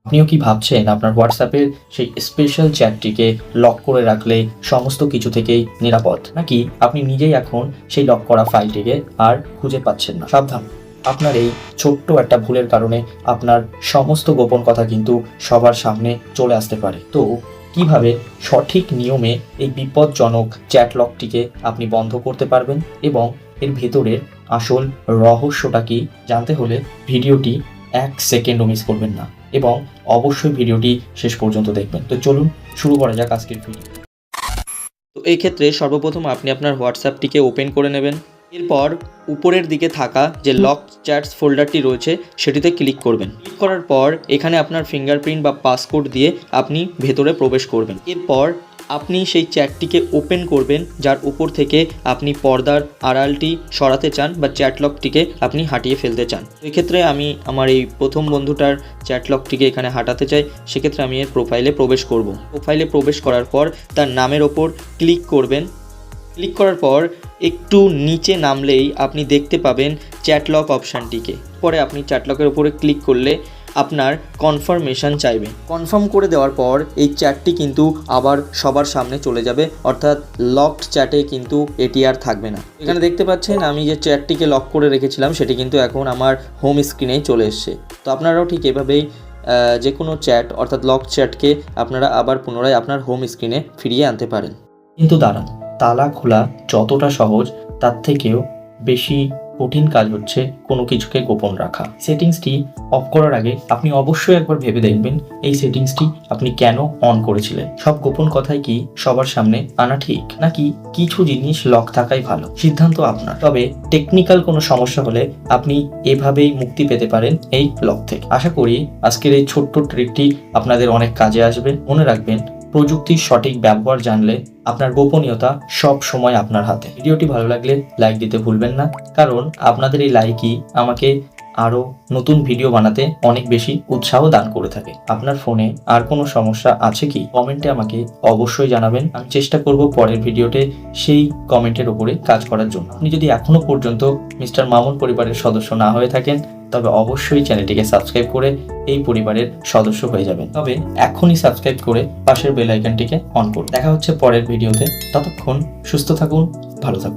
আপনিও কি ভাবছেন আপনার হোয়াটসঅ্যাপের সেই স্পেশাল চ্যাটটিকে লক করে রাখলে সমস্ত কিছু থেকেই নিরাপদ, নাকি আপনি নিজেই এখন সেই লক করা ফাইলটিকে আর খুঁজে পাচ্ছেন না? সাবধান, আপনার এই ছোট্ট একটা ভুলের কারণে আপনার সমস্ত গোপন কথা কিন্তু সবার সামনে চলে আসতে পারে। তো কিভাবে সঠিক নিয়মে এই বিপজ্জনক চ্যাট লকটিকে আপনি বন্ধ করতে পারবেন এবং এর ভেতরের আসল রহস্যটা কি জানতে হলে ভিডিওটি 1 সেকেন্ডও মিস করবেন না এবং অবশ্যই ভিডিওটি শেষ পর্যন্ত দেখবেন। তো চলুন শুরু করা যাক আজকের ভিডিও। তো এই ক্ষেত্রে সর্বপ্রথম আপনি আপনার হোয়াটসঅ্যাপটিকে ওপেন করে নেবেন। এরপর উপরের দিকে থাকা যে লক চ্যাটস ফোল্ডারটি রয়েছে সেটিতে ক্লিক করবেন। ক্লিক করার পর এখানে আপনার ফিঙ্গারপ্রিন্ট বা পাসকোড দিয়ে আপনি ভেতরে প্রবেশ করবেন। এরপর আপনি সেই চ্যাটটিকে ওপেন করবেন যার উপর থেকে আপনি পর্দার আড়ালটি সরাতে চান বা চ্যাট লকটিকে আপনি হাটিয়ে ফেলতে চান। এক্ষেত্রে আমি আমার এই প্রথম বন্ধুটার চ্যাট লকটিকে এখানে হাঁটাতে চাই, সেক্ষেত্রে আমি এর প্রোফাইলে প্রবেশ করব। প্রোফাইলে প্রবেশ করার পর তার নামের ওপর ক্লিক করবেন। ক্লিক করার পর একটু নিচে নামলেই আপনি দেখতে পাবেন চ্যাট লক অপশানটিকে। পরে আপনি চ্যাট লকের উপরে ক্লিক করলে আপনার কনফার্মেশন চাইবে। কনফার্ম করে দেওয়ার পর এই চ্যাটটি কিন্তু আবার সবার সামনে চলে যাবে, অর্থাৎ লকড চ্যাটে কিন্তু এটি আর থাকবে না। এখানে দেখতে পাচ্ছেন আমি যে চ্যাটটিকে লক করে রেখেছিলাম সেটি কিন্তু এখন আমার হোম স্ক্রিনেই চলে এসছে। তো আপনারাও ঠিক এভাবেই যে কোনো চ্যাট অর্থাৎ লক চ্যাটকে আপনারা আবার পুনরায় আপনার হোম স্ক্রিনে ফিরিয়ে আনতে পারেন। কিন্তু দাঁড়ান, তালা খোলা যতটা সহজ তার থেকেও বেশি কঠিন কাজ হচ্ছে কোনো কিছুকে গোপন রাখা। সেটিংসটি অফ করার আগে আপনি অবশ্যই একবার ভেবে দেখবেন এই সেটিংসটি আপনি কেন অন করেছিলেন। সব গোপন কথাই কি সবার সামনে আনা ঠিক, নাকি কিছু জিনিস লক থাকাই ভালো? সিদ্ধান্ত আপনার। তবে টেকনিক্যাল কোনো সমস্যা হলে আপনি এভাবেই মুক্তি পেতে পারেন এই লক থেকে। আশা করি আজকের এই ছোট্ট ট্রিকটি আপনাদের অনেক কাজে আসবে। মনে রাখবেন, প্রযুক্তির সঠিক ব্যবহার জানলে আপনার গোপনীয়তা সব সময় আপনার হাতে। ভিডিওটি ভালো লাগলে লাইক দিতে ভুলবেন না, কারণ আপনাদের এই লাইকই আমাকে আরও নতুন ভিডিও বানাতে অনেক বেশি উৎসাহ দান করে থাকে। আপনার ফোনে আর কোনো সমস্যা আছে কি কমেন্টে আমাকে অবশ্যই জানাবেন। আমি চেষ্টা করব পরের ভিডিওতে সেই কমেন্টের উপরে কাজ করার জন্য। আপনি যদি এখনো পর্যন্ত মিস্টার মামুন পরিবারের সদস্য না হয়ে থাকেন তবে অবশ্যই চ্যানেলটিকে সাবস্ক্রাইব করে এই পরিবারের সদস্য হয়ে যাবেন। তবে এখনই সাবস্ক্রাইব করে পাশের বেল আইকনটিকে অন করুন। দেখা হচ্ছে পরের ভিডিওতে। ততক্ষণ সুস্থ থাকুন, ভালো থাকুন।